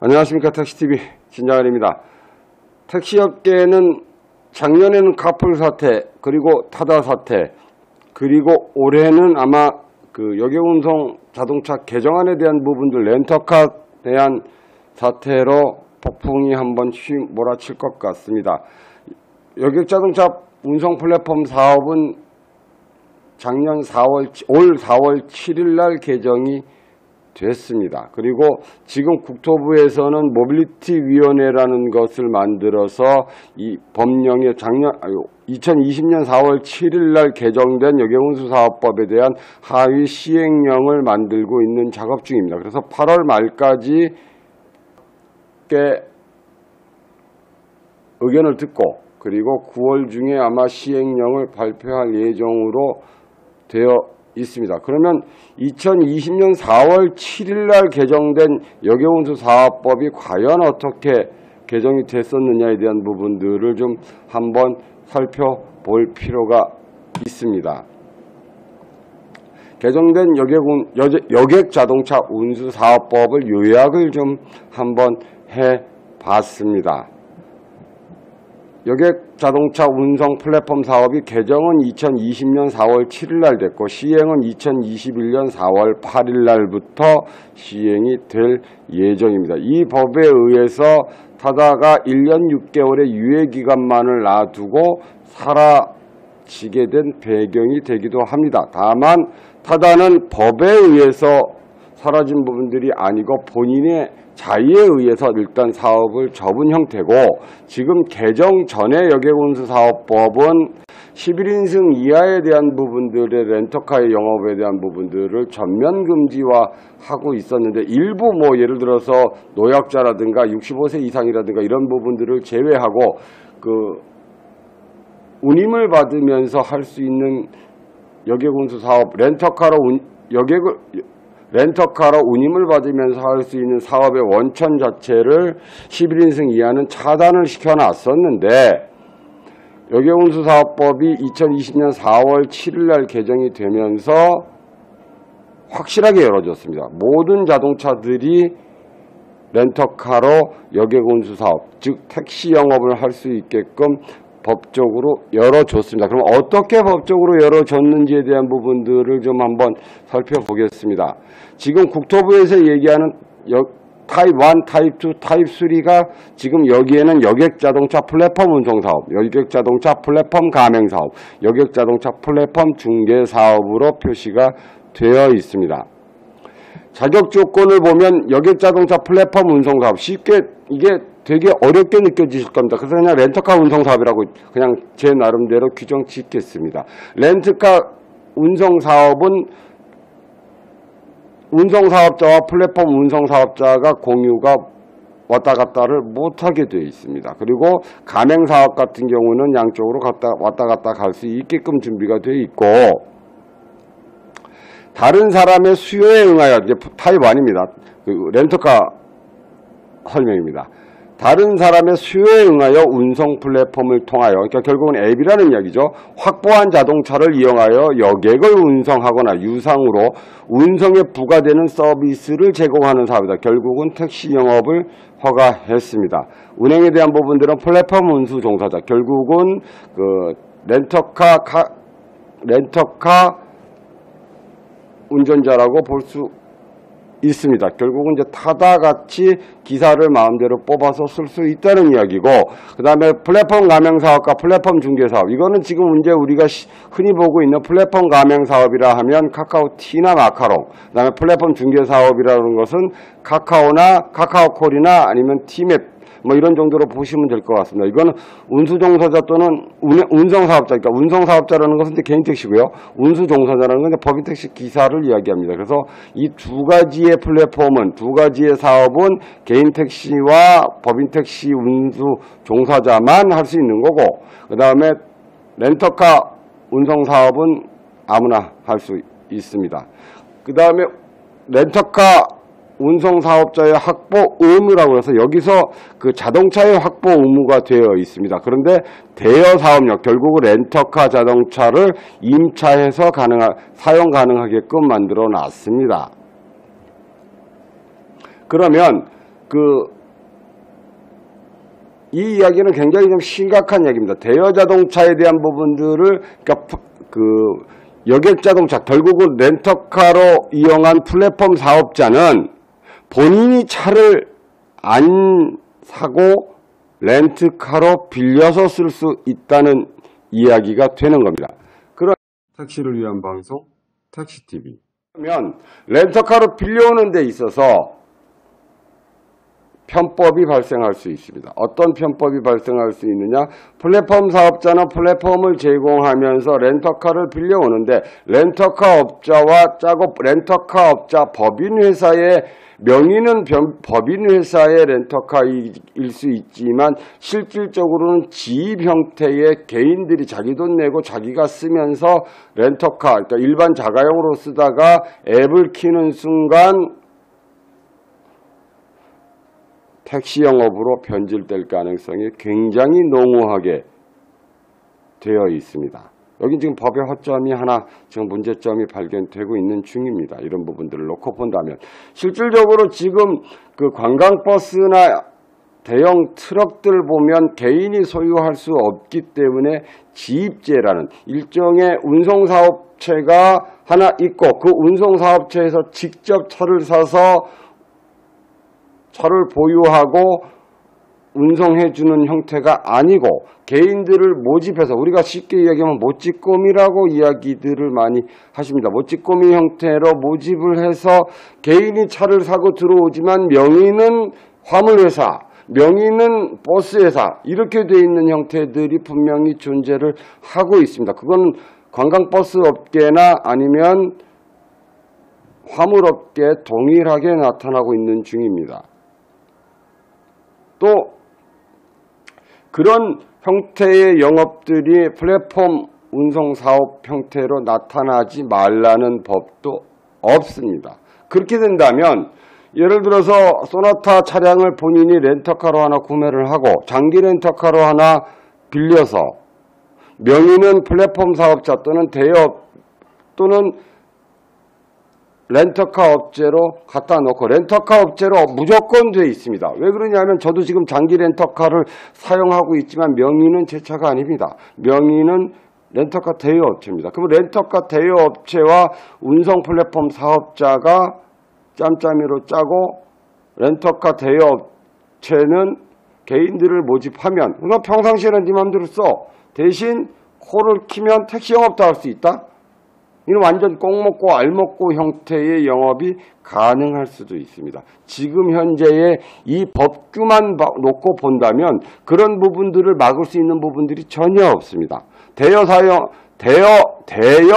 안녕하십니까. 택시TV 진장환입니다. 택시업계는 작년에는 카풀 사태, 그리고 타다 사태, 그리고 올해는 아마 여객운송 자동차 개정안에 대한 부분들, 렌터카에 대한 사태로 폭풍이 한번 몰아칠 것 같습니다. 여객자동차 운송 플랫폼 사업은 올 4월 7일 날 개정이 됐습니다. 그리고 지금 국토부에서는 모빌리티 위원회라는 것을 만들어서 이 법령에 2020년 4월 7일 날 개정된 여객운수사업법에 대한 하위 시행령을 만들고 있는 작업 중입니다. 그래서 8월 말까지 의견을 듣고, 그리고 9월 중에 아마 시행령을 발표할 예정으로 되어 있습니다. 그러면 2020년 4월 7일 날 개정된 여객운수사업법이 과연 어떻게 개정이 됐었느냐에 대한 부분들을 좀 한번 살펴볼 필요가 있습니다. 개정된 여객자동차 운수사업법을 요약을 좀 한번 해봤습니다. 여객자동차 운송 플랫폼 사업이 개정은 2020년 4월 7일 날 됐고, 시행은 2021년 4월 8일 날부터 시행이 될 예정입니다. 이 법에 의해서 타다가 1년 6개월의 유예기간만을 놔두고 사라지게 된 배경이 되기도 합니다. 다만 타다는 법에 의해서 사라진 부분들이 아니고 본인의 자의에 의해서 일단 사업을 접은 형태고, 지금 개정 전에 여객운수사업법은 11인승 이하에 대한 부분들의 렌터카의 영업에 대한 부분들을 전면 금지화하고 있었는데, 일부 예를 들어서 노약자라든가 65세 이상이라든가 이런 부분들을 제외하고 운임을 받으면서 할 수 있는 여객운수사업, 렌터카로 운임을 받으면서 할 수 있는 사업의 원천 자체를 11인승 이하는 차단을 시켜놨었는데, 여객운수사업법이 2020년 4월 7일 날 개정이 되면서 확실하게 열어줬습니다. 모든 자동차들이 렌터카로 여객운수사업, 즉 택시 영업을 할 수 있게끔 법적으로 열어줬습니다. 그럼 어떻게 법적으로 열어줬는지에 대한 부분들을 좀 한번 살펴보겠습니다. 지금 국토부에서 얘기하는 타입 1, 타입 2, 타입 3가 지금 여기에는 여객자동차 플랫폼 운송사업, 여객자동차 플랫폼 가맹사업, 여객자동차 플랫폼 중개사업으로 표시가 되어 있습니다. 자격 조건을 보면 여객자동차 플랫폼 운송사업, 쉽게 이게 되게 어렵게 느껴지실 겁니다. 그래서 그냥 렌터카 운송사업이라고 그냥 제 나름대로 규정 짓겠습니다. 렌터카 운송사업은 운송사업자와 플랫폼 운송사업자가 공유가 왔다 갔다를 못하게 되어 있습니다. 그리고 가맹사업 같은 경우는 양쪽으로 왔다 갔다 갈 수 있게끔 준비가 되어 있고, 다른 사람의 수요에 응하여, 이제 타입 1입니다. 렌터카 설명입니다. 다른 사람의 수요에 응하여 운송 플랫폼을 통하여, 그러니까 결국은 앱이라는 이야기죠. 확보한 자동차를 이용하여 여객을 운송하거나 유상으로 운송에 부과되는 서비스를 제공하는 사업이다. 결국은 택시 영업을 허가했습니다. 운행에 대한 부분들은 플랫폼 운수 종사자, 결국은 렌터카 운전자라고 볼 수 있습니다. 결국은 이제 타다 같이 기사를 마음대로 뽑아서 쓸 수 있다는 이야기고, 그 다음에 플랫폼 가맹사업과 플랫폼 중개사업, 이거는 지금 이제 우리가 흔히 보고 있는 플랫폼 가맹사업이라 하면 카카오티나 마카롱, 그 다음에 플랫폼 중개사업이라는 것은 카카오나 카카오콜이나 아니면 티맵 이런 정도로 보시면 될 것 같습니다. 이거는 운수종사자 또는 운송사업자, 그러니까 운송사업자라는 것은 이제 개인택시고요. 운수종사자라는 건 법인택시 기사를 이야기합니다. 그래서 이 두 가지의 플랫폼은, 두 가지의 사업은 개인택시와 법인택시 운수종사자만 할 수 있는 거고, 그 다음에 렌터카 운송사업은 아무나 할 수 있습니다. 그 다음에 렌터카 운송사업자의 확보 의무라고 해서 여기서 자동차의 확보 의무가 되어 있습니다. 그런데 대여 사업력, 결국 렌터카 자동차를 임차해서 사용 가능하게끔 만들어 놨습니다. 그러면 이 이야기는 굉장히 좀 심각한 이야기입니다. 대여 자동차에 대한 부분들을, 그러니까 여객 자동차, 결국은 렌터카로 이용한 플랫폼 사업자는 본인이 차를 안 사고 렌트카로 빌려서 쓸 수 있다는 이야기가 되는 겁니다. 그런 택시를 위한 방송, 택시TV. 그러면 렌터카로 빌려오는 데 있어서 편법이 발생할 수 있습니다. 어떤 편법이 발생할 수 있느냐? 플랫폼 사업자는 플랫폼을 제공하면서 렌터카를 빌려오는데 렌터카 업자와 짜고 렌터카 업자 법인회사의 명의는 법인회사의 렌터카일 수 있지만 실질적으로는 지입 형태의 개인들이 자기 돈 내고 자기가 쓰면서 렌터카, 그러니까 일반 자가용으로 쓰다가 앱을 키는 순간 택시 영업으로 변질될 가능성이 굉장히 농후하게 되어 있습니다. 여기 지금 법의 허점이 하나 지금 문제점이 발견되고 있는 중입니다. 이런 부분들을 놓고 본다면 실질적으로 지금 관광버스나 대형 트럭들 보면 개인이 소유할 수 없기 때문에 지입제라는 일종의 운송사업체가 하나 있고 그 운송사업체에서 직접 차를 사서 차를 보유하고 운송해주는 형태가 아니고 개인들을 모집해서 우리가 쉽게 이야기하면 모찌꼬미라고 이야기들을 많이 하십니다. 모찌꼬미 형태로 모집을 해서 개인이 차를 사고 들어오지만 명의는 화물회사, 명의는 버스회사 이렇게 돼 있는 형태들이 분명히 존재를 하고 있습니다. 그건 관광버스 업계나 아니면 화물업계에 동일하게 나타나고 있는 중입니다. 또 그런 형태의 영업들이 플랫폼 운송사업 형태로 나타나지 말라는 법도 없습니다. 그렇게 된다면 예를 들어서 소나타 차량을 본인이 렌터카로 하나 구매를 하고 장기 렌터카로 하나 빌려서 명의는 플랫폼 사업자 또는 대여업 또는 렌터카 업체로 갖다 놓고 렌터카 업체로 무조건 돼 있습니다. 왜 그러냐면 저도 지금 장기 렌터카를 사용하고 있지만 명의는 제 차가 아닙니다. 명의는 렌터카 대여업체입니다. 그럼 렌터카 대여업체와 운송 플랫폼 사업자가 짬짬이로 짜고 렌터카 대여업체는 개인들을 모집하면 그러니까 평상시에는 네 맘대로 써. 대신 코를 키면 택시 영업도 할 수 있다. 이는 완전 꽁 먹고 알 먹고 형태의 영업이 가능할 수도 있습니다. 지금 현재의 이 법규만 놓고 본다면 그런 부분들을 막을 수 있는 부분들이 전혀 없습니다. 대여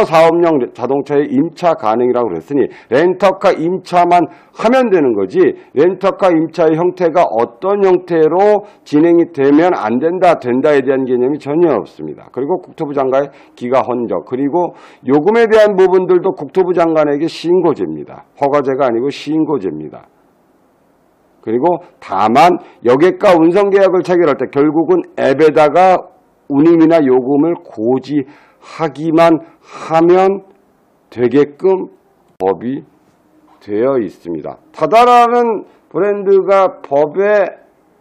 사업용 자동차의 임차 가능이라고 그랬으니 렌터카 임차만 하면 되는 거지 렌터카 임차의 형태가 어떤 형태로 진행이 되면 안 된다 된다에 대한 개념이 전혀 없습니다. 그리고 국토부 장관의 기가 헌적 그리고 요금에 대한 부분들도 국토부 장관에게 신고제입니다. 허가제가 아니고 신고제입니다. 그리고 다만 여객과 운송계약을 체결할 때 결국은 앱에다가 운임이나 요금을 고지하기만 하면 되게끔 법이 되어 있습니다. 타다라는 브랜드가 법에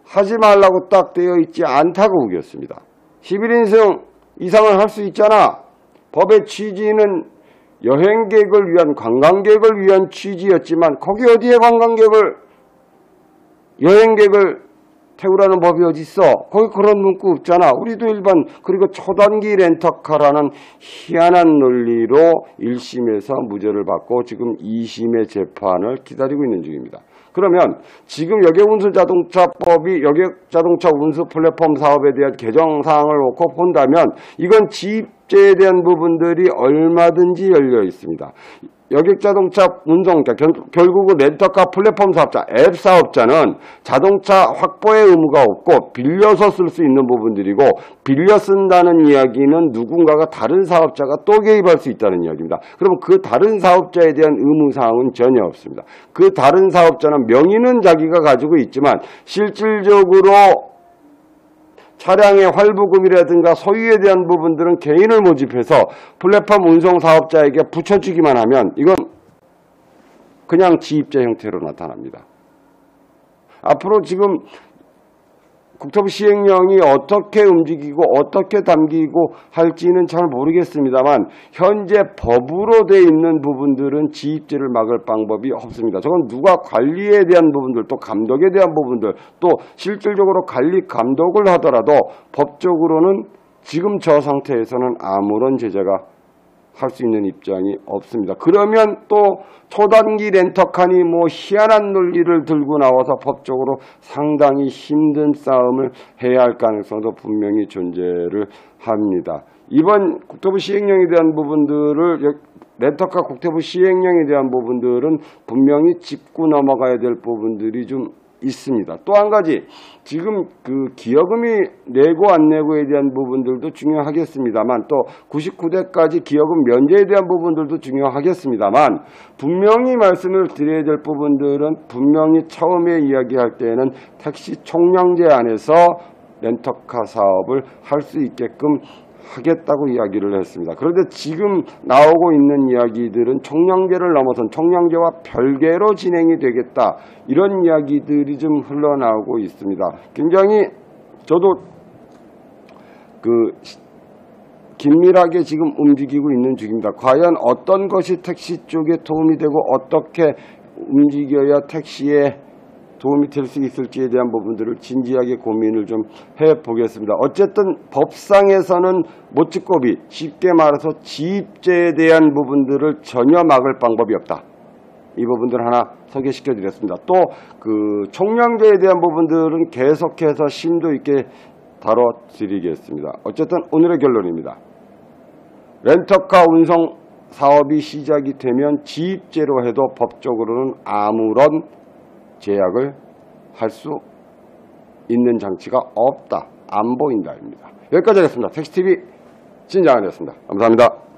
하지 말라고 딱 되어 있지 않다고 우겼습니다. 11인승 이상을 할 수 있잖아. 법의 취지는 여행객을 위한 관광객을 위한 취지였지만 거기 어디에 여행객을 태우라는 법이 어디 있어? 거기 그런 문구 없잖아. 우리도 일반 그리고 초단기 렌터카라는 희한한 논리로 1심에서 무죄를 받고 지금 2심의 재판을 기다리고 있는 중입니다. 그러면 지금 여객운수자동차법이 여객자동차 운수 플랫폼 사업에 대한 개정사항을 놓고 본다면 이건 지입제에 대한 부분들이 얼마든지 열려 있습니다. 여객자동차 운송자, 결국은 렌터카 플랫폼 사업자, 앱 사업자는 자동차 확보의 의무가 없고 빌려서 쓸 수 있는 부분들이고 빌려 쓴다는 이야기는 누군가가 다른 사업자가 또 개입할 수 있다는 이야기입니다. 그럼 그 다른 사업자에 대한 의무사항은 전혀 없습니다. 그 다른 사업자는 명의는 자기가 가지고 있지만 실질적으로 차량의 활부금이라든가 소유에 대한 부분들은 개인을 모집해서 플랫폼 운송 사업자에게 붙여주기만 하면 이건 그냥 지입제 형태로 나타납니다. 앞으로 지금 국토부 시행령이 어떻게 움직이고 어떻게 담기고 할지는 잘 모르겠습니다만 현재 법으로 돼 있는 부분들은 지입제를 막을 방법이 없습니다. 저건 누가 관리에 대한 부분들 또 감독에 대한 부분들 또 실질적으로 관리 감독을 하더라도 법적으로는 지금 저 상태에서는 아무런 제재가 할 수 있는 입장이 없습니다. 그러면 또 초단기 렌터카니 뭐 희한한 논리를 들고 나와서 법적으로 상당히 힘든 싸움을 해야 할 가능성도 분명히 존재를 합니다. 이번 국토부 시행령에 대한 부분들을 렌터카 국토부 시행령에 대한 부분들은 분명히 짚고 넘어가야 될 부분들이 좀 있습니다. 또 한 가지 지금 그 기여금이 내고 안 내고에 대한 부분들도 중요하겠습니다만 또 99대까지 기여금 면제에 대한 부분들도 중요하겠습니다만 분명히 말씀을 드려야 될 부분들은 분명히 처음에 이야기할 때는 택시 총량제 안에서 렌터카 사업을 할 수 있게끔 하겠다고 이야기를 했습니다. 그런데 지금 나오고 있는 이야기들은 총량제를 넘어선 총량제와 별개로 진행이 되겠다. 이런 이야기들이 좀 흘러나오고 있습니다. 굉장히 저도 긴밀하게 지금 움직이고 있는 중입니다. 과연 어떤 것이 택시 쪽에 도움이 되고 어떻게 움직여야 택시에 도움이 될 수 있을지에 대한 부분들을 진지하게 고민을 좀 해보겠습니다. 어쨌든 법상에서는 못지고비 쉽게 말해서 지입제에 대한 부분들을 전혀 막을 방법이 없다. 이 부분들 하나 소개시켜 드렸습니다. 또 그 총량제에 대한 부분들은 계속해서 심도 있게 다뤄드리겠습니다. 어쨌든 오늘의 결론입니다. 렌터카 운송 사업이 시작이 되면 지입제로 해도 법적으로는 아무런 제약을 할 수 있는 장치가 없다. 안 보인다입니다. 여기까지 하겠습니다. 택시TV 진장환이었습니다. 감사합니다.